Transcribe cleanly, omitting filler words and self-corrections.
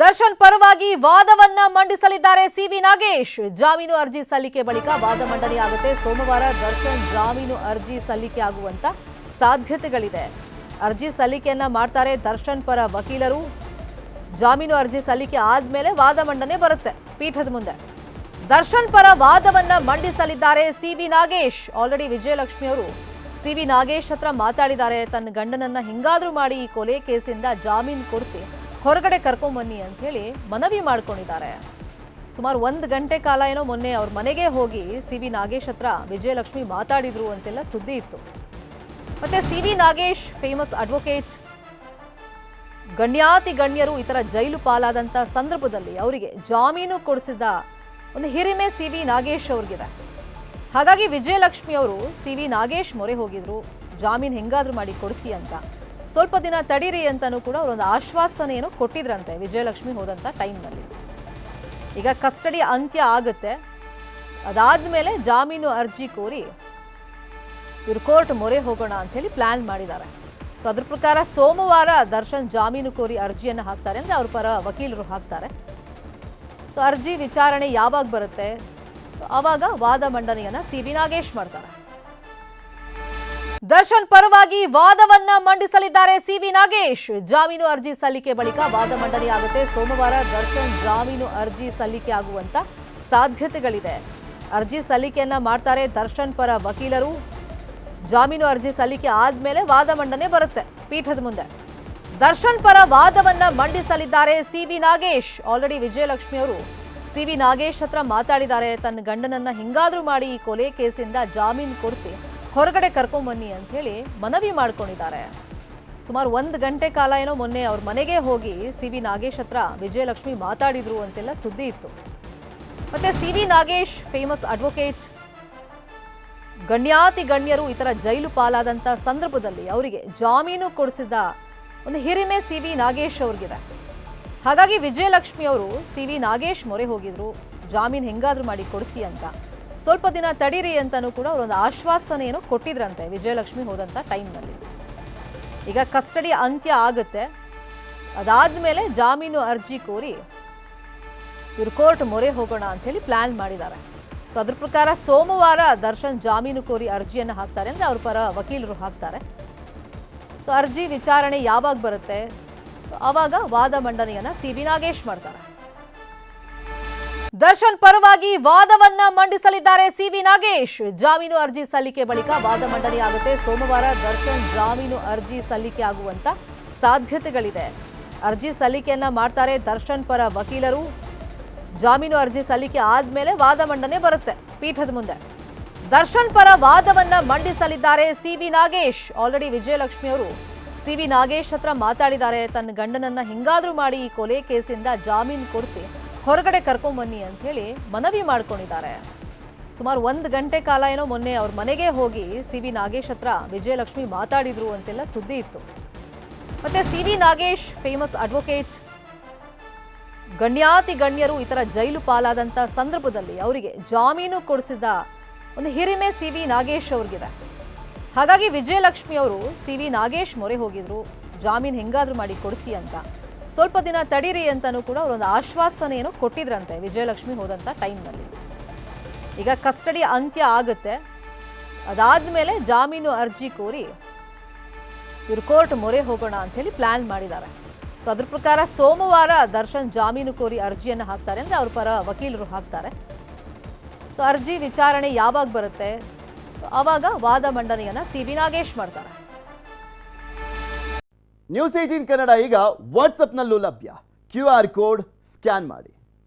ದರ್ಶನ್ ಪರವಾಗಿ ವಾದವನ್ನ ಮಂಡಿಸಲಿದ್ದಾರೆ ಸಿವಿ ನಾಗೇಶ್. ಜಾಮೀನು ಅರ್ಜಿ ಸಲ್ಲಿಕೆ ಬಳಿಕ ವಾದ ಮಂಡನೆಯಾಗುತ್ತೆ. ಸೋಮವಾರ ದರ್ಶನ್ ಜಾಮೀನು ಅರ್ಜಿ ಸಲ್ಲಿಕೆ ಆಗುವಂತ ಸಾಧ್ಯತೆಗಳಿದೆ. ಅರ್ಜಿ ಸಲ್ಲಿಕೆಯನ್ನ ಮಾಡ್ತಾರೆ ದರ್ಶನ್ ಪರ ವಕೀಲರು. ಜಾಮೀನು ಅರ್ಜಿ ಸಲ್ಲಿಕೆ ಆದ್ಮೇಲೆ ವಾದ ಮಂಡನೆ ಬರುತ್ತೆ ಪೀಠದ ಮುಂದೆ. ದರ್ಶನ್ ಪರ ವಾದವನ್ನ ಮಂಡಿಸಲಿದ್ದಾರೆ ಸಿವಿ ನಾಗೇಶ್. ಆಲ್ರೆಡಿ ವಿಜಯಲಕ್ಷ್ಮಿ ಅವರು ಸಿವಿ ನಾಗೇಶ್ ಹತ್ರ ಮಾತಾಡಿದ್ದಾರೆ. ತನ್ನ ಗಂಡನನ್ನ ಹಿಂಗಾದ್ರೂ ಮಾಡಿ ಈ ಕೊಲೆ ಕೇಸಿಂದ ಜಾಮೀನು ಕೊಡಿಸಿ ಹೊರಗಡೆ ಕರ್ಕೊಂಬನ್ನಿ ಅಂತ ಹೇಳಿ ಮನವಿ ಮಾಡ್ಕೊಂಡಿದ್ದಾರೆ. ಸುಮಾರು 1 ಗಂಟೆ ಕಾಲ ಏನೋ ಮೊನ್ನೆ ಅವ್ರ ಮನೆಗೆ ಹೋಗಿ ಸಿವಿ ನಾಗೇಶ್ ಹತ್ರ ವಿಜಯಲಕ್ಷ್ಮಿ ಮಾತಾಡಿದ್ರು ಅಂತೆಲ್ಲ ಸುದ್ದಿ ಇತ್ತು. ಮತ್ತೆ ಸಿವಿ ನಾಗೇಶ್ ಫೇಮಸ್ ಅಡ್ವೊಕೇಟ್. ಗಣ್ಯಾತಿ ಗಣ್ಯರು ಈ ತರ ಜೈಲು ಪಾಲಾದಂತ ಸಂದರ್ಭದಲ್ಲಿ ಅವರಿಗೆ ಜಾಮೀನು ಕೊಡಿಸಿದ ಒಂದು ಹಿರಿಮೆ ಸಿವಿ ನಾಗೇಶ್ ಅವ್ರಿಗಿದೆ. ಹಾಗಾಗಿ ವಿಜಯಲಕ್ಷ್ಮಿ ಅವರು ಸಿವಿ ನಾಗೇಶ್ ಮೊರೆ ಹೋಗಿದ್ರು, ಜಾಮೀನು ಹೆಂಗಾದ್ರೂ ಮಾಡಿ ಕೊಡಿಸಿ ಅಂತ. ಸ್ವಲ್ಪ ದಿನ ತಡೀರಿ ಅಂತಾನೂ ಕೂಡ ಅವರೊಂದು ಆಶ್ವಾಸನೆಯನ್ನು ಕೊಟ್ಟಿದ್ರಂತೆ ವಿಜಯಲಕ್ಷ್ಮಿ ಹೋದಂಥ ಟೈಮ್ನಲ್ಲಿ. ಈಗ ಕಸ್ಟಡಿ ಅಂತ್ಯ ಆಗುತ್ತೆ. ಅದಾದ್ಮೇಲೆ ಜಾಮೀನು ಅರ್ಜಿ ಕೋರಿ ಇವರು ಕೋರ್ಟ್ ಮೊರೆ ಹೋಗೋಣ ಅಂತ ಹೇಳಿ ಪ್ಲಾನ್ ಮಾಡಿದ್ದಾರೆ. ಸೊ ಅದ್ರ ಪ್ರಕಾರ ಸೋಮವಾರ ದರ್ಶನ್ ಜಾಮೀನು ಕೋರಿ ಅರ್ಜಿಯನ್ನು ಹಾಕ್ತಾರೆ, ಅಂದರೆ ಅವ್ರ ಪರ ವಕೀಲರು ಹಾಕ್ತಾರೆ. ಸೊ ಅರ್ಜಿ ವಿಚಾರಣೆ ಯಾವಾಗ ಬರುತ್ತೆ, ಸೊ ಆವಾಗ ವಾದ ಮಂಡನೆಯನ್ನ ಸಿವಿ ನಾಗೇಶ್ ಮಾಡ್ತಾರೆ. ದರ್ಶನ್ ಪರವಾಗಿ ವಾದವನ್ನ ಮಂಡಿಸಲಿದ್ದಾರೆ ಸಿವಿ ನಾಗೇಶ್. ಜಾಮೀನು ಅರ್ಜಿ ಸಲ್ಲಿಕೆ ಬಳಿಕ ವಾದ ಮಂಡನೆಯಾಗುತ್ತೆ. ಸೋಮವಾರ ದರ್ಶನ್ ಜಾಮೀನು ಅರ್ಜಿ ಸಲ್ಲಿಕೆ ಆಗುವಂತ ಸಾಧ್ಯತೆಗಳಿದೆ. ಅರ್ಜಿ ಸಲ್ಲಿಕೆಯನ್ನ ಮಾಡ್ತಾರೆ ದರ್ಶನ್ ಪರ ವಕೀಲರು. ಜಾಮೀನು ಅರ್ಜಿ ಸಲ್ಲಿಕೆ ಆದ್ಮೇಲೆ ವಾದ ಮಂಡನೆ ಬರುತ್ತೆ ಪೀಠದ ಮುಂದೆ. ದರ್ಶನ್ ಪರ ವಾದವನ್ನ ಮಂಡಿಸಲಿದ್ದಾರೆ ಸಿವಿ ನಾಗೇಶ್. ಆಲ್ರೆಡಿ ವಿಜಯಲಕ್ಷ್ಮಿ ಅವರು ಸಿವಿ ನಾಗೇಶ್ ಹತ್ರ ಮಾತಾಡಿದ್ದಾರೆ. ತನ್ನ ಗಂಡನನ್ನ ಹಿಂಗಾದ್ರೂ ಮಾಡಿ ಈ ಕೊಲೆ ಕೇಸಿಂದ ಜಾಮೀನು ಕೊಡಿಸಿ ಹೊರಗಡೆ ಕರ್ಕೊಂಬನ್ನಿ ಅಂತ ಹೇಳಿ ಮನವಿ ಮಾಡ್ಕೊಂಡಿದ್ದಾರೆ. ಸುಮಾರು 1 ಗಂಟೆ ಕಾಲ ಏನೋ ಮೊನ್ನೆ ಅವ್ರ ಮನೆಗೆ ಹೋಗಿ ಸಿವಿ ನಾಗೇಶ್ ಹತ್ರ ವಿಜಯಲಕ್ಷ್ಮಿ ಮಾತಾಡಿದ್ರು ಅಂತೆಲ್ಲ ಸುದ್ದಿ ಇತ್ತು. ಮತ್ತೆ ಸಿವಿ ನಾಗೇಶ್ ಫೇಮಸ್ ಅಡ್ವೊಕೇಟ್. ಗಣ್ಯಾತಿ ಗಣ್ಯರು ಈ ತರ ಜೈಲು ಪಾಲಾದಂತ ಸಂದರ್ಭದಲ್ಲಿ ಅವರಿಗೆ ಜಾಮೀನು ಕೊಡಿಸಿದ ಒಂದು ಹಿರಿಮೆ ಸಿವಿ ನಾಗೇಶ್ ಅವ್ರಿಗಿದೆ. ಹಾಗಾಗಿ ವಿಜಯಲಕ್ಷ್ಮಿ ಅವರು ಸಿವಿ ನಾಗೇಶ್ ಮೊರೆ ಹೋಗಿದ್ರು, ಜಾಮೀನು ಹೆಂಗಾದ್ರೂ ಮಾಡಿ ಕೊಡಿಸಿ ಅಂತ. ಸ್ವಲ್ಪ ದಿನ ತಡೀರಿ ಅಂತಾನೂ ಕೂಡ ಅವರೊಂದು ಆಶ್ವಾಸನೆಯನ್ನು ಕೊಟ್ಟಿದ್ರಂತೆ ವಿಜಯಲಕ್ಷ್ಮಿ ಹೋದಂಥ ಟೈಮ್ನಲ್ಲಿ. ಈಗ ಕಸ್ಟಡಿ ಅಂತ್ಯ ಆಗುತ್ತೆ. ಅದಾದ್ಮೇಲೆ ಜಾಮೀನು ಅರ್ಜಿ ಕೋರಿ ಇವರು ಕೋರ್ಟ್ ಮೊರೆ ಹೋಗೋಣ ಅಂತ ಹೇಳಿ ಪ್ಲಾನ್ ಮಾಡಿದ್ದಾರೆ. ಸೊ ಅದ್ರ ಪ್ರಕಾರ ಸೋಮವಾರ ದರ್ಶನ್ ಜಾಮೀನು ಕೋರಿ ಅರ್ಜಿಯನ್ನು ಹಾಕ್ತಾರೆ, ಅಂದರೆ ಅವ್ರ ಪರ ವಕೀಲರು ಹಾಕ್ತಾರೆ. ಸೊ ಅರ್ಜಿ ವಿಚಾರಣೆ ಯಾವಾಗ ಬರುತ್ತೆ, ಸೊ ಆವಾಗ ವಾದ ಮಂಡನೆಯನ್ನ ಸಿವಿ ನಾಗೇಶ್ ಮಾಡ್ತಾರೆ. ದರ್ಶನ್ ಪರವಾಗಿ ವಾದವನ್ನ ಮಂಡಿಸಲಿದ್ದಾರೆ ಸಿವಿ ನಾಗೇಶ್. ಜಾಮೀನು ಅರ್ಜಿ ಸಲ್ಲಿಕೆ ಬಳಿಕ ವಾದ ಮಂಡನೆಯಾಗುತ್ತೆ. ಸೋಮವಾರ ದರ್ಶನ್ ಜಾಮೀನು ಅರ್ಜಿ ಸಲ್ಲಿಕೆ ಆಗುವಂತ ಸಾಧ್ಯತೆಗಳಿದೆ. ಅರ್ಜಿ ಸಲ್ಲಿಕೆಯನ್ನ ಮಾಡ್ತಾರೆ ದರ್ಶನ್ ಪರ ವಕೀಲರು. ಜಾಮೀನು ಅರ್ಜಿ ಸಲ್ಲಿಕೆ ಆದ್ಮೇಲೆ ವಾದ ಮಂಡನೆ ಬರುತ್ತೆ ಪೀಠದ ಮುಂದೆ. ದರ್ಶನ್ ಪರ ವಾದವನ್ನ ಮಂಡಿಸಲಿದ್ದಾರೆ ಸಿವಿ ನಾಗೇಶ್. ಆಲ್ರೆಡಿ ವಿಜಯಲಕ್ಷ್ಮಿ ಅವರು ಸಿವಿ ನಾಗೇಶ್ ಹತ್ರ ಮಾತಾಡಿದ್ದಾರೆ. ತನ್ನ ಗಂಡನನ್ನ ಹಿಂಗಾದ್ರೂ ಮಾಡಿ ಈ ಕೊಲೆ ಕೇಸಿಂದ ಜಾಮೀನು ಕೊಡಿಸಿ ಹೊರಗಡೆ ಕರ್ಕೊಂಬನ್ನಿ ಅಂತ ಹೇಳಿ ಮನವಿ ಮಾಡ್ಕೊಂಡಿದ್ದಾರೆ. ಸುಮಾರು 1 ಗಂಟೆ ಕಾಲ ಏನೋ ಮೊನ್ನೆ ಅವ್ರ ಮನೆಗೆ ಹೋಗಿ ಸಿವಿ ನಾಗೇಶ್ ಹತ್ರ ವಿಜಯಲಕ್ಷ್ಮಿ ಮಾತಾಡಿದ್ರು ಅಂತೆಲ್ಲ ಸುದ್ದಿ ಇತ್ತು. ಮತ್ತೆ ಸಿವಿ ನಾಗೇಶ್ ಫೇಮಸ್ ಅಡ್ವೊಕೇಟ್. ಗಣ್ಯಾತಿ ಗಣ್ಯರು ಈ ತರ ಜೈಲು ಪಾಲಾದಂತ ಸಂದರ್ಭದಲ್ಲಿ ಅವರಿಗೆ ಜಾಮೀನು ಕೊಡಿಸಿದ ಒಂದು ಹಿರಿಮೆ ಸಿವಿ ನಾಗೇಶ್ ಅವ್ರಿಗಿದೆ. ಹಾಗಾಗಿ ವಿಜಯಲಕ್ಷ್ಮಿ ಅವರು ಸಿವಿ ನಾಗೇಶ್ ಮೊರೆ ಹೋಗಿದ್ರು, ಜಾಮೀನು ಹೆಂಗಾದ್ರೂ ಮಾಡಿ ಕೊಡಿಸಿ ಅಂತ. ಸ್ವಲ್ಪ ದಿನ ತಡೀರಿ ಅಂತಾನೂ ಕೂಡ ಅವರೊಂದು ಆಶ್ವಾಸನೆಯನ್ನು ಕೊಟ್ಟಿದ್ರಂತೆ ವಿಜಯಲಕ್ಷ್ಮಿ ಹೋದಂಥ ಟೈಮ್ನಲ್ಲಿ. ಈಗ ಕಸ್ಟಡಿ ಅಂತ್ಯ ಆಗುತ್ತೆ. ಅದಾದ್ಮೇಲೆ ಜಾಮೀನು ಅರ್ಜಿ ಕೋರಿ ಇವರು ಕೋರ್ಟ್ ಮೊರೆ ಹೋಗೋಣ ಅಂತ ಹೇಳಿ ಪ್ಲಾನ್ ಮಾಡಿದ್ದಾರೆ. ಸೊ ಅದ್ರ ಪ್ರಕಾರ ಸೋಮವಾರ ದರ್ಶನ್ ಜಾಮೀನು ಕೋರಿ ಅರ್ಜಿಯನ್ನು ಹಾಕ್ತಾರೆ, ಅಂದರೆ ಅವ್ರ ಪರ ವಕೀಲರು ಹಾಕ್ತಾರೆ. ಸೊ ಅರ್ಜಿ ವಿಚಾರಣೆ ಯಾವಾಗ ಬರುತ್ತೆ, ಸೊ ಆವಾಗ ವಾದ ಮಂಡನೆಯನ್ನ ಸಿವಿ ನಾಗೇಶ್ ಮಾಡ್ತಾರೆ. ನ್ಯೂಸ್ 18 ಕನ್ನಡ ಈಗ ವಾಟ್ಸ್ಆಪ್ನಲ್ಲೂ ಲಭ್ಯ. QR ಕೋಡ್ ಸ್ಕ್ಯಾನ್ ಮಾಡಿ.